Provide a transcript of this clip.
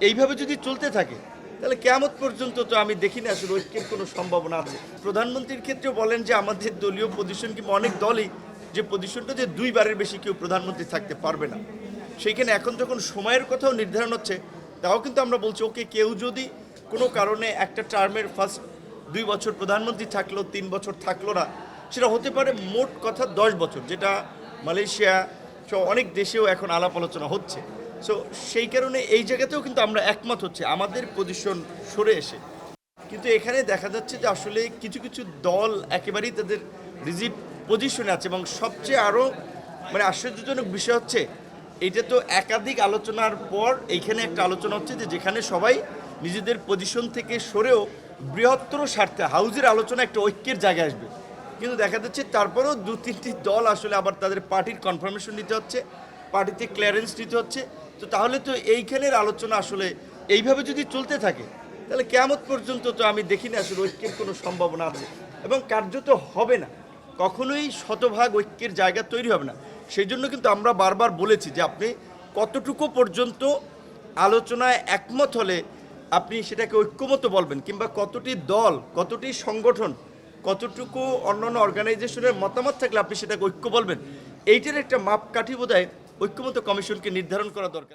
এইভাবে যদি চলতে থাকে তাহলে কিয়ামত পর্যন্ত তো আমি দেখি না আসলে ঐক্যের কোনো সম্ভাবনা আছে। প্রধানমন্ত্রীর ক্ষেত্রেও বলেন যে আমাদের দলীয় পজিশন কিংবা অনেক দলই যে পজিশনটা যে দুইবারের বেশি কেউ প্রধানমন্ত্রী থাকতে পারবে না, সেইখানে এখন যখন সময়ের কথাও নির্ধারণ হচ্ছে, তাও কিন্তু আমরা বলছি ওকে কেউ যদি কোনো কারণে একটা টার্মের ফার্স্ট 2 বছর প্রধানমন্ত্রী থাকলো, 3 বছর থাকলো না, সেটা হতে পারে মোট কথা 10 বছর, যেটা মালয়েশিয়া সহ অনেক দেশেও এখন আলাপ আলোচনা হচ্ছে। সো সেই কারণে এই জায়গাতেও কিন্তু আমরা একমত হচ্ছে আমাদের পজিশন সরে এসে। কিন্তু এখানে দেখা যাচ্ছে যে আসলে কিছু কিছু দল একেবারেই তাদের রিজিড পজিশনে আছে, এবং সবচেয়ে আরও মানে আশ্চর্যজনক বিষয় হচ্ছে এটা তো একাধিক আলোচনার পর এইখানে একটা আলোচনা হচ্ছে যে যেখানে সবাই নিজেদের পজিশন থেকে সরেও বৃহত্তর স্বার্থে হাউজের আলোচনা একটা ঐক্যের জায়গায় আসবে। কিন্তু দেখা যাচ্ছে তারপরেও 2-3টি দল আসলে আবার তাদের পার্টির কনফার্মেশন নিতে হচ্ছে, পার্টিতে ক্লিয়ারেন্স নিতে হচ্ছে। তো তাহলে তো এইখানের আলোচনা আসলে এইভাবে যদি চলতে থাকে তাহলে কিয়ামত পর্যন্ত তো আমি দেখি না আসলে ঐক্যের কোনো সম্ভাবনা আছে, এবং কার্যত হবে না, কখনোই শতভাগ ঐক্যের জায়গা তৈরি হবে না। সেই জন্য কিন্তু আমরা বারবার বলেছি যে আপনি কতটুকু পর্যন্ত আলোচনায় একমত হলে আপনি সেটাকে ঐক্যমত বলবেন, কিংবা কতটি দল, কতটি সংগঠন, কতটুকু অন্যান্য অর্গানাইজেশনের মতামত থাকলে আপনি সেটাকে ঐক্য বলবেন, এইটার একটা মাপকাঠি বোধহয় ঐক্যমত কমিশনকে নির্ধারণ করা দরকার।